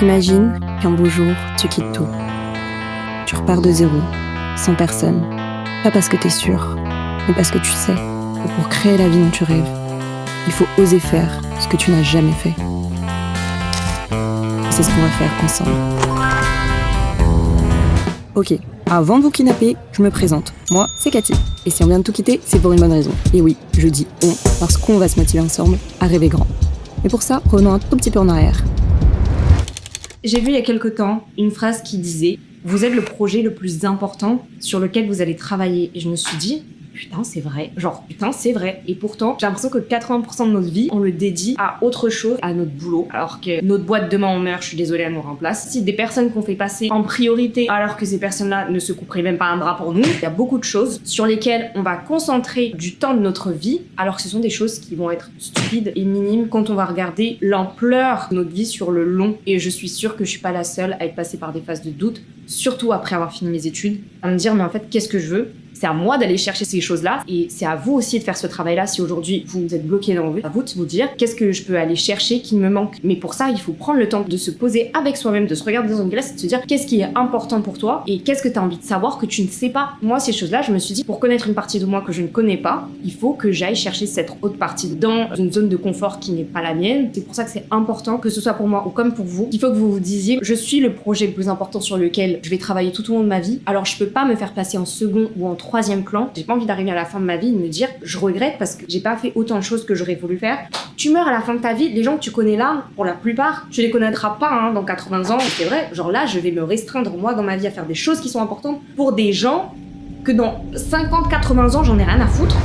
Imagine qu'un beau jour, tu quittes tout. Tu repars de zéro, sans personne. Pas parce que t'es sûr, mais parce que tu sais que pour créer la vie dont tu rêves, il faut oser faire ce que tu n'as jamais fait. Et c'est ce qu'on va faire ensemble. Ok, avant de vous kidnapper, je me présente. Moi, c'est Cathy. Et si on vient de tout quitter, c'est pour une bonne raison. Et oui, je dis on, parce qu'on va se motiver ensemble à rêver grand. Mais pour ça, revenons un tout petit peu en arrière. J'ai vu il y a quelque temps une phrase qui disait « Vous êtes le projet le plus important sur lequel vous allez travailler ». Et je me suis dit « Putain, c'est vrai. Putain, c'est vrai. » Et pourtant, j'ai l'impression que 80% de notre vie, on le dédie à autre chose, à notre boulot. Alors que notre boîte, demain on meurt, je suis désolée, elle nous remplace. Si des personnes qu'on fait passer en priorité, alors que ces personnes-là ne se couperaient même pas un bras pour nous, il y a beaucoup de choses sur lesquelles on va concentrer du temps de notre vie, alors que ce sont des choses qui vont être stupides et minimes quand on va regarder l'ampleur de notre vie sur le long. Et je suis sûre que je suis pas la seule à être passée par des phases de doute, surtout après avoir fini mes études, à me dire mais en fait qu'est-ce que je veux ? C'est à moi d'aller chercher ces choses-là et c'est à vous aussi de faire ce travail-là. Si aujourd'hui vous êtes bloqué dans le à vous de vous dire qu'est-ce que je peux aller chercher qui me manque. Mais pour ça, il faut prendre le temps de se poser avec soi-même, de se regarder dans une glace et de se dire qu'est-ce qui est important pour toi et qu'est-ce que tu as envie de savoir que tu ne sais pas. Moi, ces choses-là, je me suis dit pour connaître une partie de moi que je ne connais pas, il faut que j'aille chercher cette autre partie dans une zone de confort qui n'est pas la mienne. C'est pour ça que c'est important, que ce soit pour moi ou comme pour vous, il faut que vous vous disiez je suis le projet le plus important sur lequel je vais travailler tout au long de ma vie. Alors je peux pas me faire passer en second ou en troisième plan. J'ai pas envie d'arriver à la fin de ma vie et de me dire je regrette parce que j'ai pas fait autant de choses que j'aurais voulu faire. Tu meurs à la fin de ta vie, les gens que tu connais là, pour la plupart, tu les connaîtras pas dans 80 ans. C'est vrai, genre là, je vais me restreindre moi dans ma vie à faire des choses qui sont importantes pour des gens que dans 50-80 ans, j'en ai rien à foutre.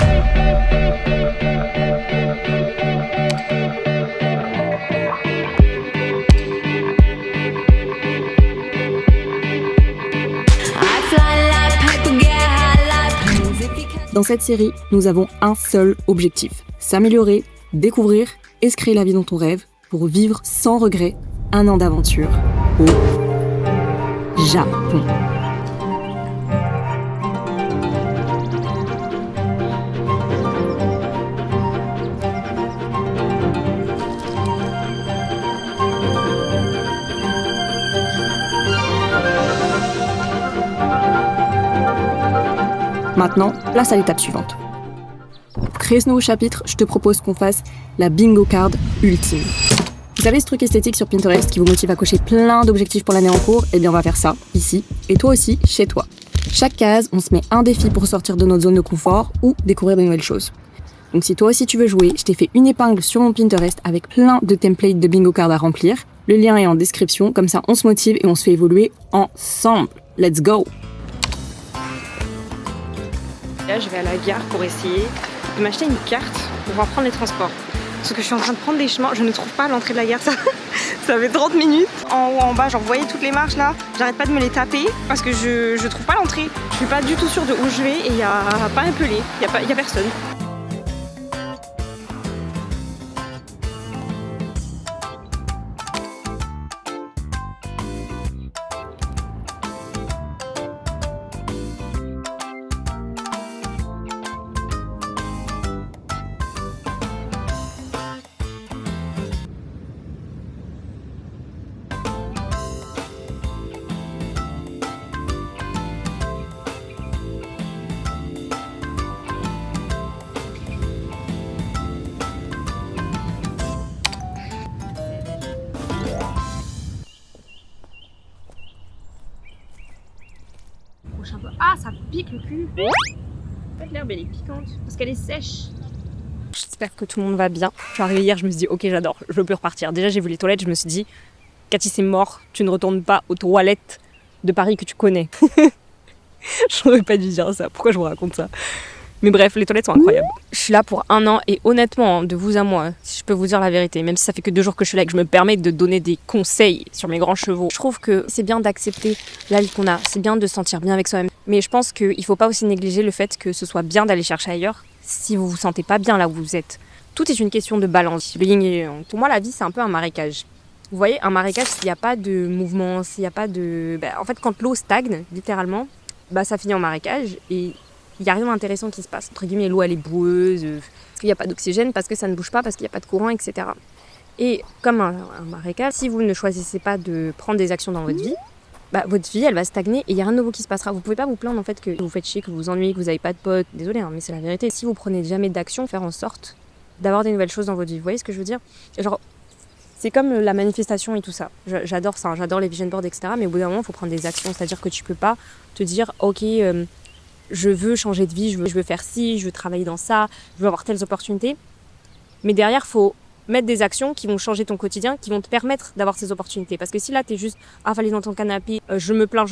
Dans cette série, nous avons un seul objectif, s'améliorer, découvrir et se créer la vie dont on rêve pour vivre sans regret un an d'aventure au Japon. Maintenant, place à l'étape suivante. Pour créer ce nouveau chapitre, je te propose qu'on fasse la bingo card ultime. Vous savez ce truc esthétique sur Pinterest qui vous motive à cocher plein d'objectifs pour l'année en cours ? Eh bien on va faire ça, ici, et toi aussi, chez toi. Chaque case, on se met un défi pour sortir de notre zone de confort ou découvrir de nouvelles choses. Donc si toi aussi tu veux jouer, je t'ai fait une épingle sur mon Pinterest avec plein de templates de bingo card à remplir. Le lien est en description, comme ça on se motive et on se fait évoluer ensemble. Let's go! Là, je vais à la gare pour essayer de m'acheter une carte pour pouvoir prendre les transports. Parce que je suis en train de prendre des chemins, je ne trouve pas l'entrée de la gare, ça fait 30 minutes. En haut, en bas, genre vous voyez toutes les marches là, j'arrête pas de me les taper parce que je trouve pas l'entrée. Je suis pas du tout sûre de où je vais et il y a pas un pelé, il y a personne. Ah, ça pique le cul. En fait, l'herbe elle est piquante parce qu'elle est sèche. J'espère que tout le monde va bien. Je suis arrivée hier, je me suis dit ok, j'adore, je peux repartir. Déjà, j'ai vu les toilettes, je me suis dit Cathy, c'est mort, tu ne retournes pas aux toilettes de Paris que tu connais. J'aurais pas dû dire ça, pourquoi je vous raconte ça ? Mais bref, les toilettes sont incroyables. Je suis là pour 1 an et honnêtement, de vous à moi, si je peux vous dire la vérité, même si ça fait que 2 jours que je suis là et que je me permets de donner des conseils sur mes grands chevaux, je trouve que c'est bien d'accepter la vie qu'on a, c'est bien de se sentir bien avec soi-même. Mais je pense qu'il faut pas aussi négliger le fait que ce soit bien d'aller chercher ailleurs si vous vous sentez pas bien là où vous êtes. Tout est une question de balance, le yin et le yang. Pour moi, la vie, c'est un peu un marécage. Vous voyez, un marécage, s'il n'y a pas de mouvement, s'il n'y a pas de... en fait, quand l'eau stagne, littéralement, ça finit en marécage et il n'y a rien d'intéressant qui se passe. Entre guillemets, l'eau, elle est boueuse, il n'y a pas d'oxygène parce que ça ne bouge pas, parce qu'il n'y a pas de courant, etc. Et comme un marécage, si vous ne choisissez pas de prendre des actions dans votre vie, votre vie, elle va stagner et il n'y a rien de nouveau qui se passera. Vous pouvez pas vous plaindre en fait que vous faites chier, que vous vous ennuyez, que vous n'avez pas de potes. Désolé, mais c'est la vérité. Si vous prenez jamais d'action, faire en sorte d'avoir des nouvelles choses dans votre vie. Vous voyez ce que je veux dire ? Genre, c'est comme la manifestation et tout ça. J'adore ça, j'adore les vision boards, etc. Mais au bout d'un moment, il faut prendre des actions. C'est-à-dire que tu peux pas te dire, ok, je veux changer de vie, je veux faire ci, je veux travailler dans ça, je veux avoir telles opportunités. Mais derrière, il faut mettre des actions qui vont changer ton quotidien, qui vont te permettre d'avoir ces opportunités. Parce que si là, tu es juste affalé dans ton canapé, je me plains,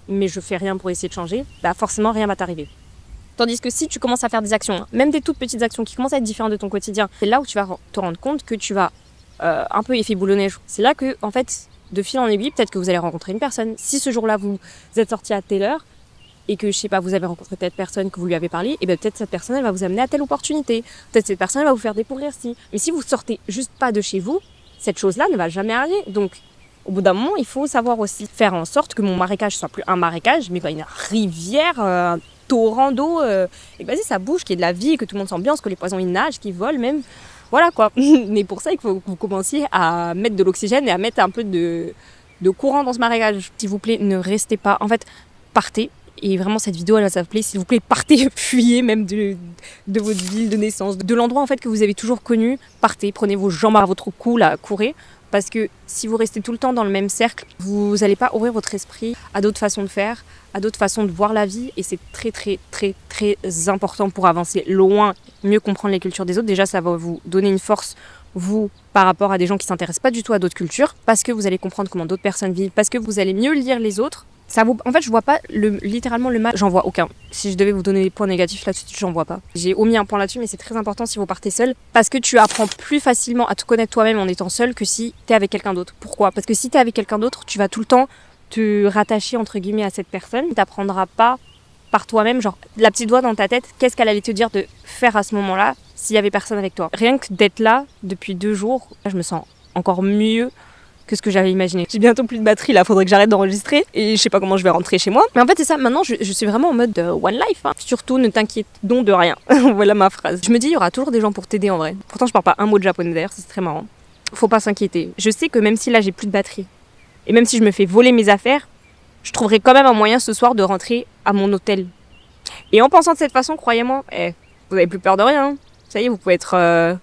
mais je fais rien pour essayer de changer, forcément, rien va t'arriver. Tandis que si tu commences à faire des actions, même des toutes petites actions qui commencent à être différentes de ton quotidien, c'est là où tu vas te rendre compte que tu vas un peu effet boule de neige. C'est là que, en fait, de fil en aiguille, peut-être que vous allez rencontrer une personne. Si ce jour-là, vous êtes sorti à telle heure, et que, je sais pas, vous avez rencontré telle personne, que vous lui avez parlé, et peut-être cette personne, elle va vous amener à telle opportunité. Peut-être cette personne, elle va vous faire découvrir ci. Mais si vous sortez juste pas de chez vous, cette chose-là ne va jamais arriver. Donc, au bout d'un moment, il faut savoir aussi faire en sorte que mon marécage soit plus un marécage, mais une rivière, un torrent d'eau, et que vas-y, ça bouge, qu'il y ait de la vie, que tout le monde s'ambiance, que les poissons, ils nagent, qu'ils volent même. Voilà quoi. Mais pour ça, il faut que vous commenciez à mettre de l'oxygène et à mettre un peu de courant dans ce marécage. S'il vous plaît, ne restez pas. En fait, partez. Et vraiment, cette vidéo, elle va s'appeler, s'il vous plaît, partez, fuyez même de votre ville de naissance, de l'endroit en fait que vous avez toujours connu. Partez, prenez vos jambes à votre cou, là, courez. Parce que si vous restez tout le temps dans le même cercle, vous n'allez pas ouvrir votre esprit à d'autres façons de faire, à d'autres façons de voir la vie. Et c'est très, très, très, très important pour avancer loin, mieux comprendre les cultures des autres. Déjà, ça va vous donner une force, vous, par rapport à des gens qui ne s'intéressent pas du tout à d'autres cultures. Parce que vous allez comprendre comment d'autres personnes vivent, parce que vous allez mieux lire les autres. En fait, je vois pas littéralement le mal, j'en vois aucun. Si je devais vous donner des points négatifs là-dessus, j'en vois pas. J'ai omis un point là-dessus, mais c'est très important si vous partez seul, parce que tu apprends plus facilement à te connaître toi-même en étant seul que si t'es avec quelqu'un d'autre. Pourquoi ? Parce que si t'es avec quelqu'un d'autre, tu vas tout le temps te rattacher entre guillemets à cette personne. T'apprendras pas par toi-même, genre la petite voix dans ta tête, qu'est-ce qu'elle allait te dire de faire à ce moment-là s'il y avait personne avec toi. Rien que d'être là depuis 2 jours, je me sens encore mieux que ce que j'avais imaginé. J'ai bientôt plus de batterie là, faudrait que j'arrête d'enregistrer et je sais pas comment je vais rentrer chez moi. Mais en fait c'est ça, maintenant je suis vraiment en mode one life. Surtout ne t'inquiète donc de rien. Voilà ma phrase. Je me dis il y aura toujours des gens pour t'aider en vrai. Pourtant je parle pas un mot de japonais d'ailleurs, c'est très marrant. Faut pas s'inquiéter. Je sais que même si là j'ai plus de batterie et même si je me fais voler mes affaires, je trouverai quand même un moyen ce soir de rentrer à mon hôtel. Et en pensant de cette façon, croyez-moi, vous avez plus peur de rien. Ça y est, vous pouvez être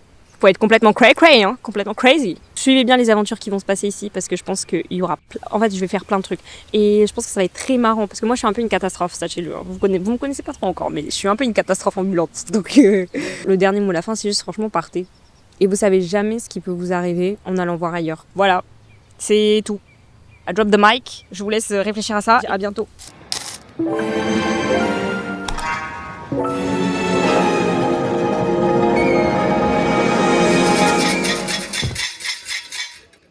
complètement cray-cray, complètement crazy. Suivez bien les aventures qui vont se passer ici parce que je pense qu'il y aura... En fait, je vais faire plein de trucs. Et je pense que ça va être très marrant parce que moi, je suis un peu une catastrophe, sachez-le. Vous me connaissez pas trop encore, mais je suis un peu une catastrophe ambulante. Donc, le dernier mot à la fin, c'est juste franchement, partez. Et vous savez jamais ce qui peut vous arriver en allant voir ailleurs. Voilà, c'est tout. I drop the mic. Je vous laisse réfléchir à ça. À bientôt.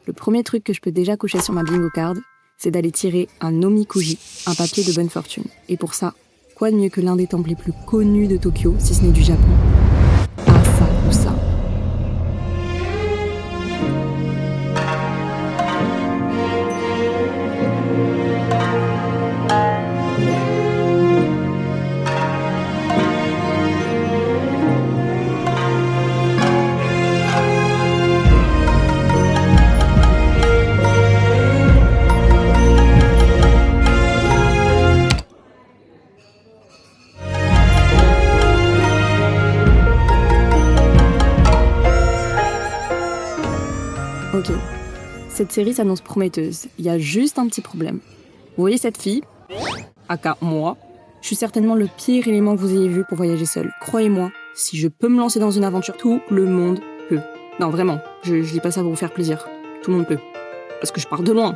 Le premier truc que je peux déjà cocher sur ma bingo card, c'est d'aller tirer un omikuji, un papier de bonne fortune. Et pour ça, quoi de mieux que l'un des temples les plus connus de Tokyo, si ce n'est du Japon, Asakusa. Ok, cette série s'annonce prometteuse. Il y a juste un petit problème. Vous voyez cette fille, aka moi, je suis certainement le pire élément que vous ayez vu pour voyager seul. Croyez-moi, si je peux me lancer dans une aventure, tout le monde peut. Non, vraiment, je dis pas ça pour vous faire plaisir. Tout le monde peut. Parce que je pars de loin.